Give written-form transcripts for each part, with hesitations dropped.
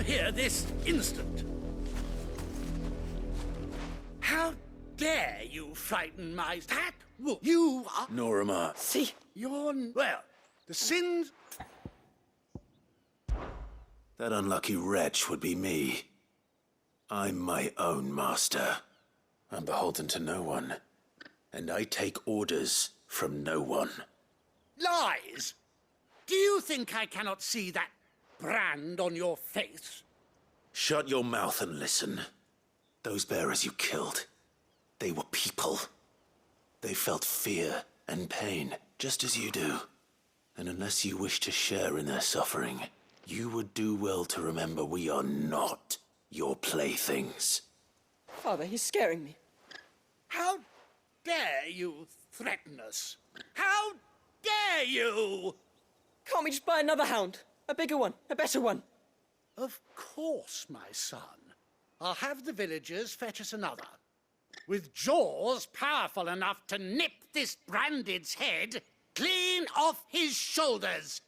Come here this instant. How dare you frighten my fat wolf? You are... Norma. See? You're... Well, the sins... That unlucky wretch would be me. I'm my own master. I'm beholden to no one. And I take orders from no one. Lies! Do you think I cannot see that brand on your face? Shut your mouth and listen. Those bearers you killed, they were people. They felt fear and pain, just as you do. And unless you wish to share in their suffering, you would do well to remember we are not your playthings. Father, he's scaring me. How dare you threaten us? How dare you? Can't we just buy another hound? A bigger one, a better one. Of course, my son. I'll have the villagers fetch us another. With jaws powerful enough to nip this branded's head clean off his shoulders.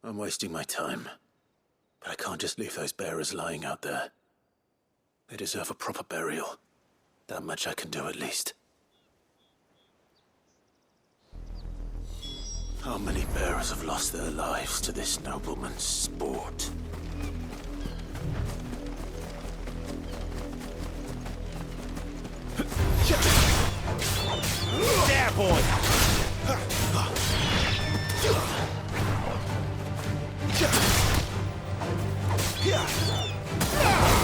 I'm wasting my time. But I can't just leave those bearers lying out there. They deserve a proper burial. That much I can do at least. How many bearers have lost their lives to this nobleman's sport? There, boy!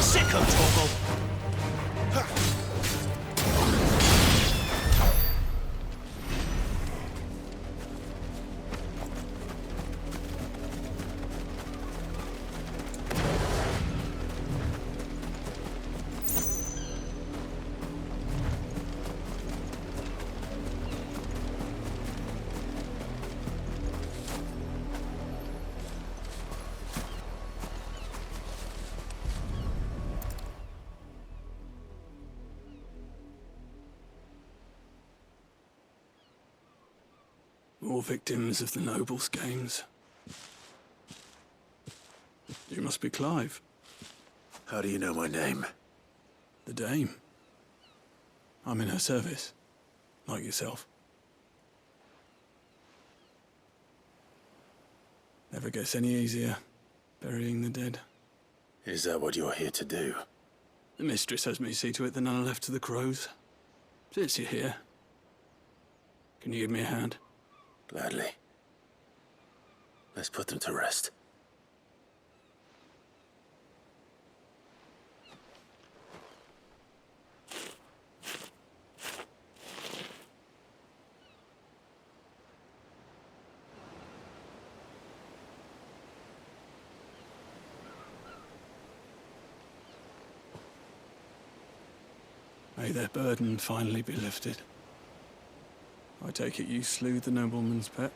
Sicko, Torgal! More victims of the nobles' games. You must be Clive. How do you know my name? The Dame. I'm in her service, like yourself. Never gets any easier, burying the dead. Is that what you're here to do? The mistress has me see to it that none are left to the crows. Since you're here, can you give me a hand? Gladly. Let's put them to rest. May their burden finally be lifted. I take it you slew the nobleman's pet?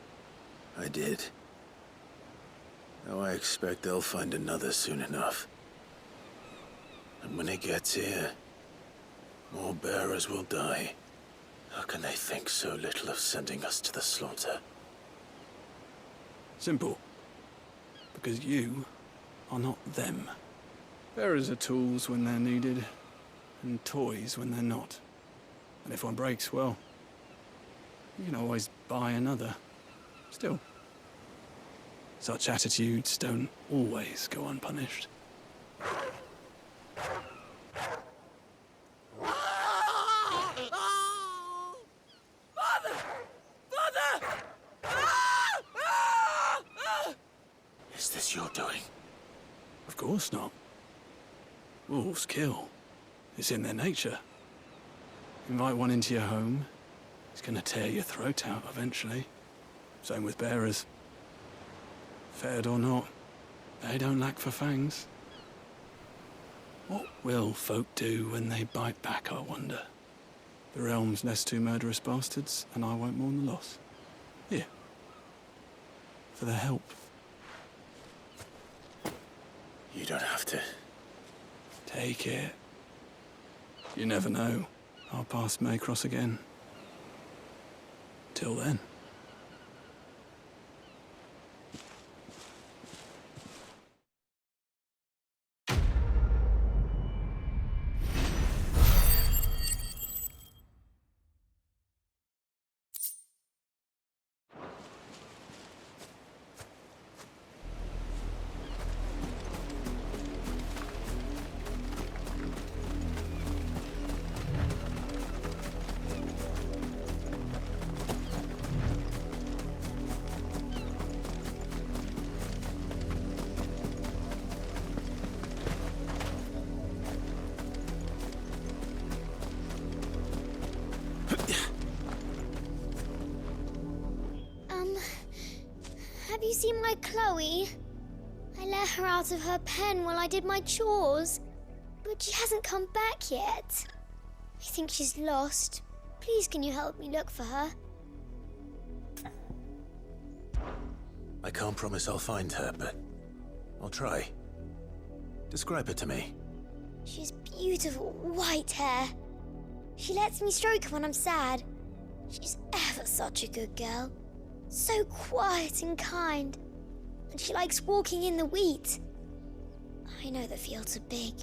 I did. Now I expect they'll find another soon enough. And when it gets here, more bearers will die. How can they think so little of sending us to the slaughter? Simple. Because you are not them. Bearers are tools when they're needed, and toys when they're not. And if one breaks, well, you can always buy another. Still, such attitudes don't always go unpunished. Father! Father! Is this your doing? Of course not. Wolves kill. It's in their nature. Invite one into your home, he's gonna tear your throat out eventually. Same with bearers. Fed or not, they don't lack for fangs. What will folk do when they bite back, I wonder? The realm's less two murderous bastards, and I won't mourn the loss. Here. For their help. You don't have to. Take it. You never know. our paths may cross again. Till then. Have you seen my Chloe? I let her out of her pen while I did my chores, but she hasn't come back yet. I think she's lost. Please, can you help me look for her? I can't promise I'll find her, but I'll try. Describe her to me. She's beautiful white hair. She lets me stroke her when I'm sad. She's ever such a good girl. So quiet and kind. And she likes walking in the wheat. I know the fields are big,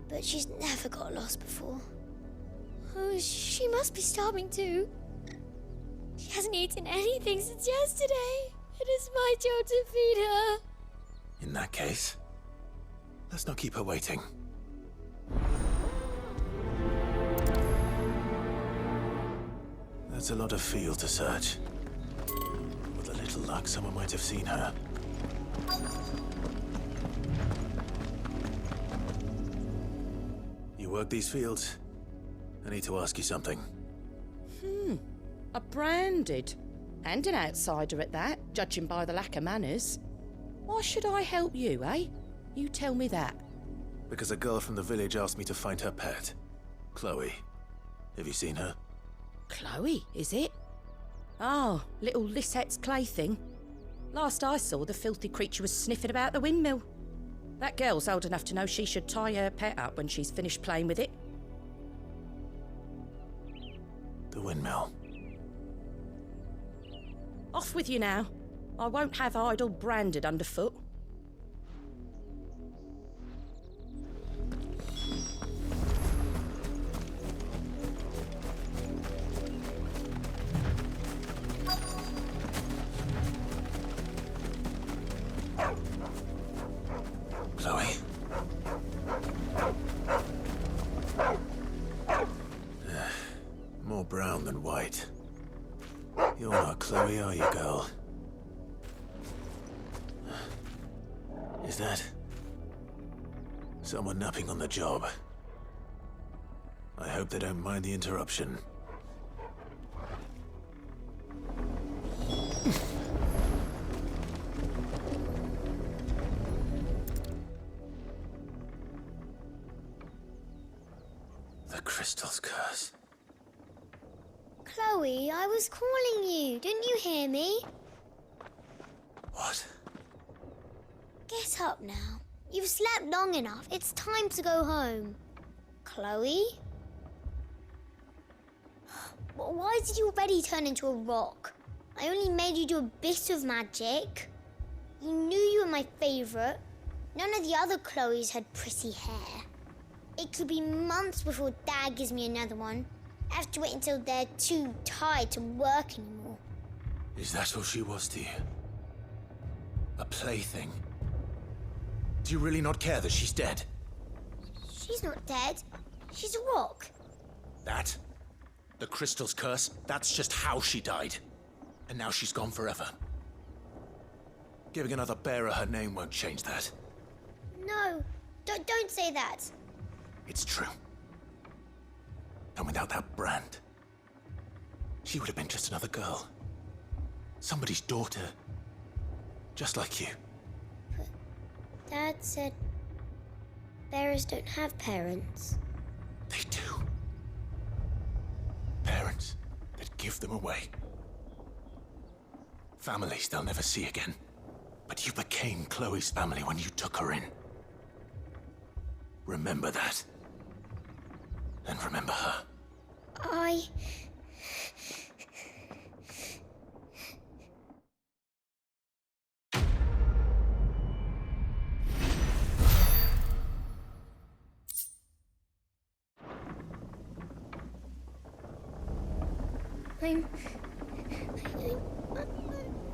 but she's never got lost before. Oh, she must be starving too. She hasn't eaten anything since yesterday. It is my job to feed her. In that case, let's not keep her waiting. That's a lot of field to search. With a little luck, someone might have seen her. You work these fields? I need to ask you something. A branded. And an outsider at that, judging by the lack of manners. Why should I help you, eh? You tell me that. Because a girl from the village asked me to find her pet. Chloe. Have you seen her? Chloe, is it? Oh, little Lisette's plaything. Last I saw, the filthy creature was sniffing about the windmill. That girl's old enough to know she should tie her pet up when she's finished playing with it. The windmill. Off with you now. I won't have idle branded underfoot. Chloe? More brown than white. You're not Chloe, are you, girl? Is that someone napping on the job? I hope they don't mind the interruption. The crystal's curse. Chloe, I was calling you. Didn't you hear me? What? Get up now. You've slept long enough. It's time to go home. Chloe? Why did you already turn into a rock? I only made you do a bit of magic. You knew you were my favourite. None of the other Chloes had pretty hair. It could be months before Dad gives me another one. I have to wait until they're too tired to work anymore. Is that all she was to you? A plaything? Do you really not care that she's dead? She's not dead. She's a rock. That? The crystal's curse? That's just how she died. And now she's gone forever. Giving another bearer her name won't change that. No, don't say that. It's true. And without that brand, she would have been just another girl. Somebody's daughter. Just like you. But Dad said bearers don't have parents. They do. Parents that give them away. Families they'll never see again. But you became Chloe's family when you took her in. Remember that. And remember her.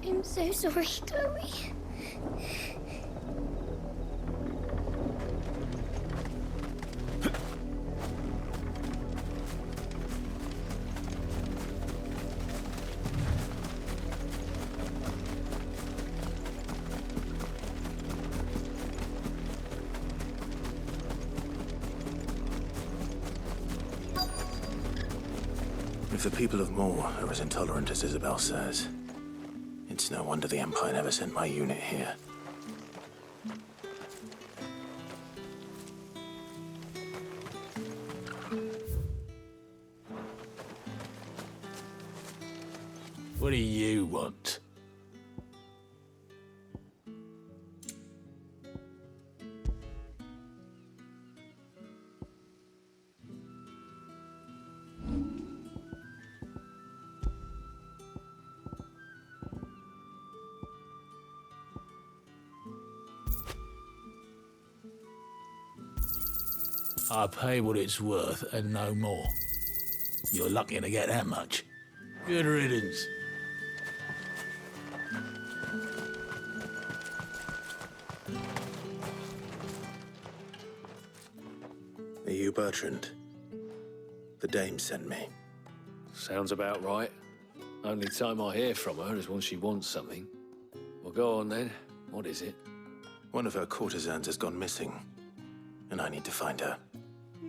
I'm so sorry, Chloe. If the people of Moore are as intolerant as Isabel says, it's no wonder the Empire never sent my unit here. What do you want? I pay what it's worth and no more. You're lucky to get that much. Good riddance. Are you Bertrand? The dame sent me. Sounds about right. Only time I hear from her is when she wants something. Well, go on then. What is it? One of her courtesans has gone missing, and I need to find her.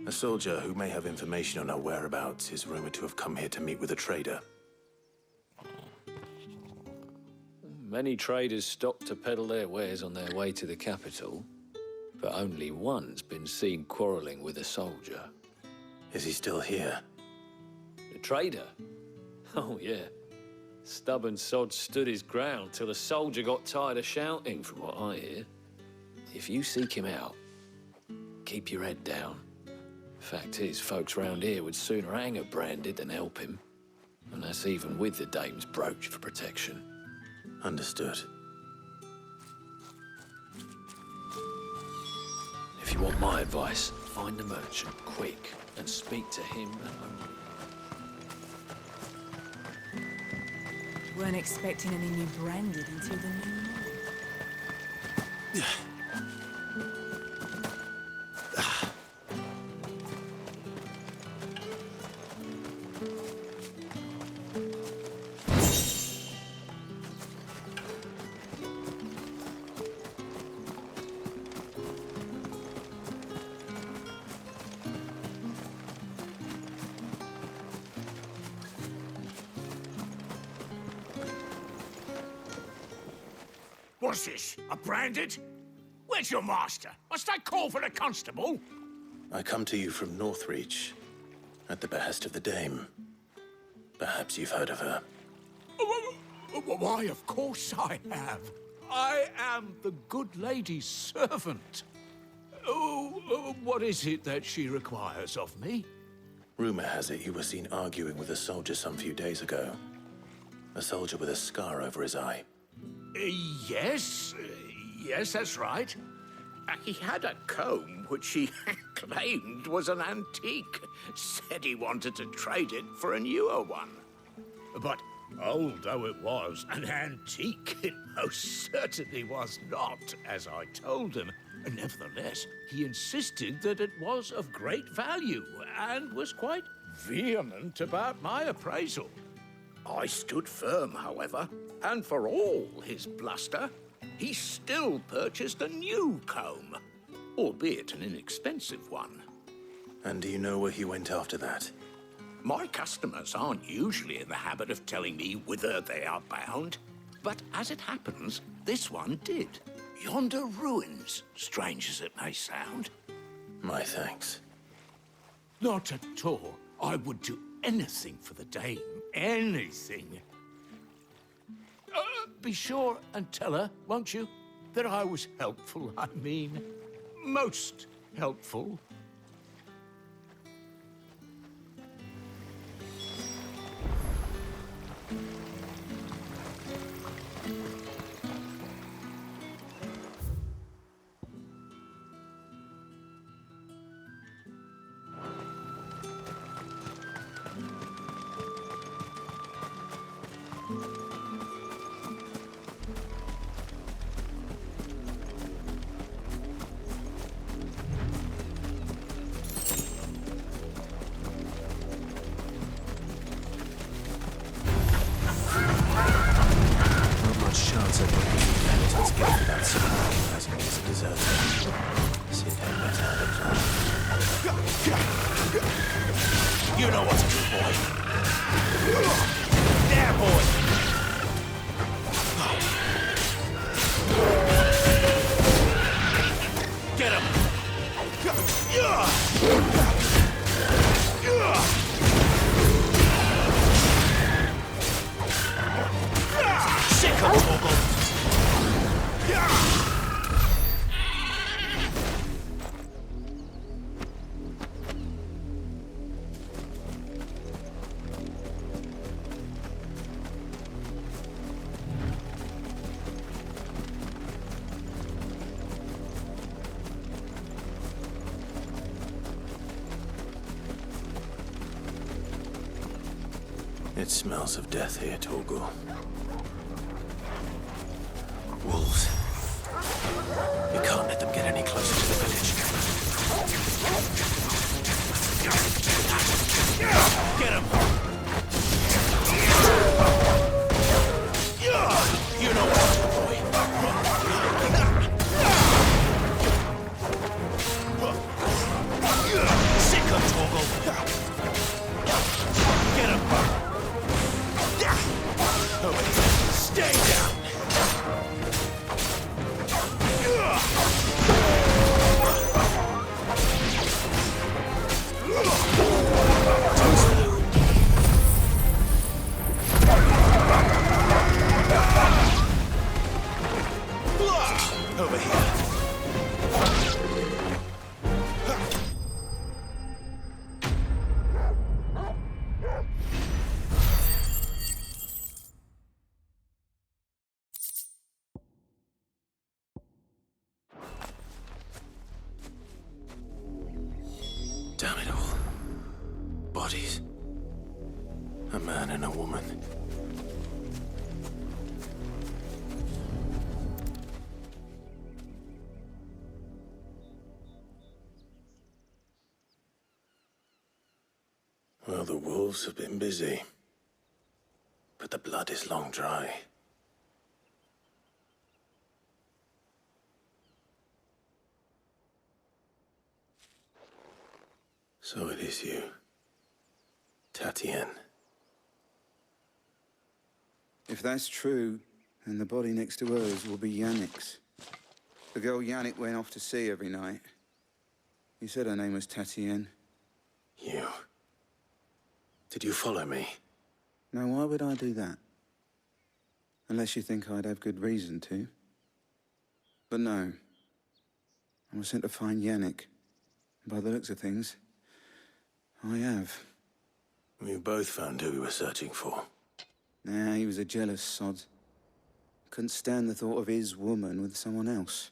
A soldier who may have information on her whereabouts is rumored to have come here to meet with a trader. Many traders stop to peddle their wares on their way to the capital, but only one's been seen quarreling with a soldier. Is he still here? The trader? Oh, yeah. Stubborn sod stood his ground till the soldier got tired of shouting, from what I hear. If you seek him out, keep your head down. Fact is, folks round here would sooner hang a branded than help him. And that's even with the dame's brooch for protection. Understood. If you want my advice, find the merchant quick and speak to him only. Weren't expecting any new branded until the new month. What's this? A branded? Where's your master? Must I call for the constable? I come to you from Northreach, at the behest of the dame. Perhaps you've heard of her. Why, of course I have. I am the good lady's servant. What is it that she requires of me? Rumor has it you were seen arguing with a soldier some few days ago. A soldier with a scar over his eye. Yes, that's right. He had a comb which he claimed was an antique. Said he wanted to trade it for a newer one. But old though it was, an antique it most certainly was not, as I told him. Nevertheless, he insisted that it was of great value and was quite vehement about my appraisal. I stood firm, however, and for all his bluster, he still purchased a new comb, albeit an inexpensive one. And do you know where he went after that? My customers aren't usually in the habit of telling me whither they are bound, but as it happens, this one did. Yonder ruins, strange as it may sound. My thanks. Not at all. I would do anything for the dame. Anything. Be sure and tell her, won't you, that I was helpful. I mean, most helpful. You know what to do, boy. There, boy. Get him. Sick of Torgal. It smells of death here, Torgal. Wolves. We can't let them get any closer to the village. Get him! You know what to do, boy. Sick of Torgal. Get him! Stay down! Over here. Damn it all. Bodies. A man and a woman. Well, the wolves have been busy. But the blood is long dry. So it is you, Tatienne. If that's true, then the body next to hers will be Yannick's. The girl Yannick went off to see every night. He said her name was Tatienne. You. Did you follow me? Now, why would I do that? Unless you think I'd have good reason to. But no. I was sent to find Yannick. By the looks of things, I have. We both found who we were searching for. Nah, he was a jealous sod. Couldn't stand the thought of his woman with someone else.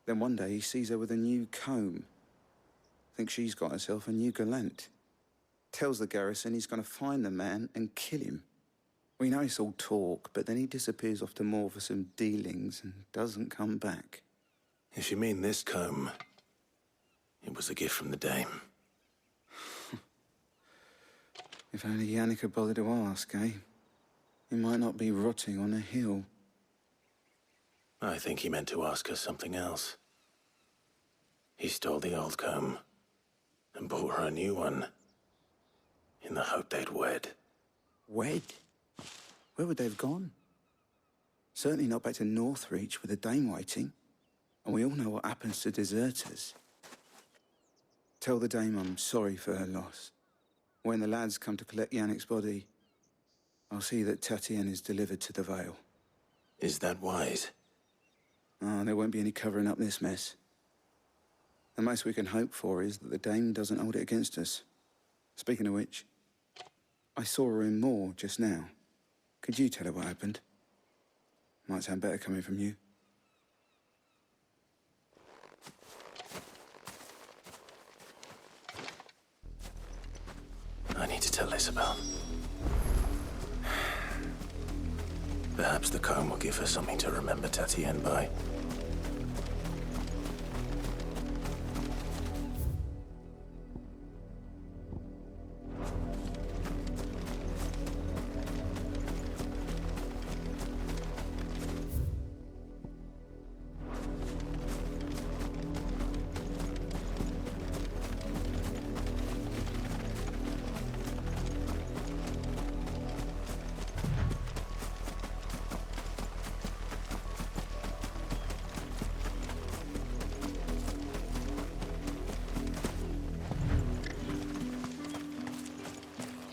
Then one day he sees her with a new comb. Thinks she's got herself a new gallant. Tells the garrison he's going to find the man and kill him. We know it's all talk, but then he disappears off to Moor for some dealings and doesn't come back. If you mean this comb, it was a gift from the dame. If only Yannick had bothered to ask, eh? He might not be rotting on a hill. I think he meant to ask her something else. He stole the old comb and bought her a new one in the hope they'd wed. Wed? Where would they have gone? Certainly not back to Northreach with a dame waiting. And we all know what happens to deserters. Tell the dame I'm sorry for her loss. When the lads come to collect Yannick's body, I'll see that Tatienne is delivered to the Vale. Is that wise? Ah, there won't be any covering up this mess. The most we can hope for is that the dame doesn't hold it against us. Speaking of which, I saw her in Moor just now. Could you tell her what happened? Might sound better coming from you. I need to tell Isabel. Perhaps the comb will give her something to remember Tatienne by.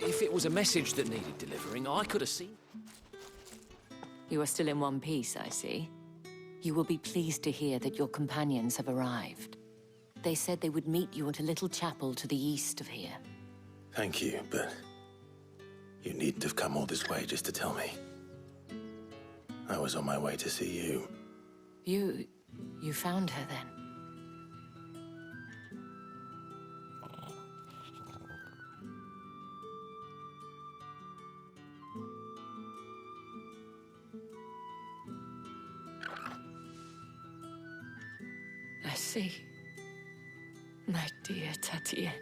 If it was a message that needed delivering, I could have seen... You are still in one piece, I see. You will be pleased to hear that your companions have arrived. They said they would meet you at a little chapel to the east of here. Thank you, but you needn't have come all this way just to tell me. I was on my way to see you. You found her then? I see. My dear Tatienne.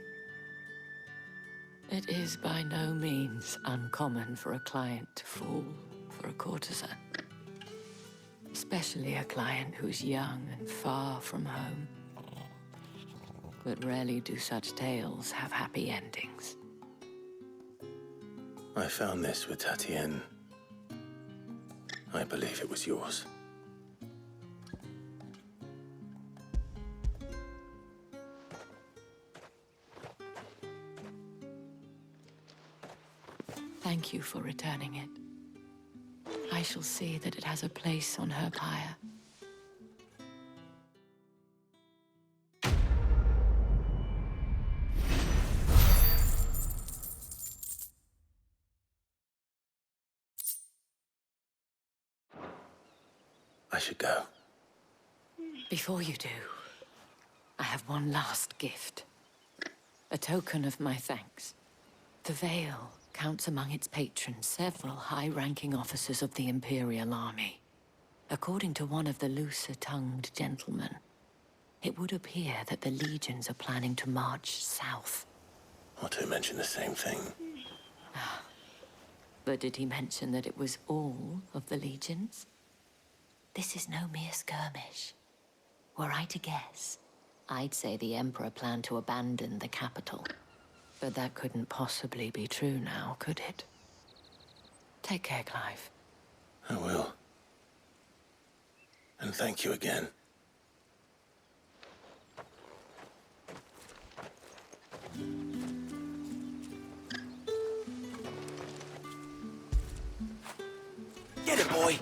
It is by no means uncommon for a client to fall for a courtesan. Especially a client who's young and far from home. But rarely do such tales have happy endings. I found this with Tatienne. I believe it was yours. Thank you for returning it. I shall see that it has a place on her pyre. I should go. Before you do, I have one last gift. A token of my thanks. The Veil counts among its patrons several high-ranking officers of the Imperial Army. According to one of the looser-tongued gentlemen, it would appear that the legions are planning to march south. Otto mentioned the same thing. But did he mention that it was all of the legions? This is no mere skirmish. Were I to guess, I'd say the Emperor planned to abandon the capital. But that couldn't possibly be true now, could it? Take care, Clive. I will. And thank you again. Get it, boy!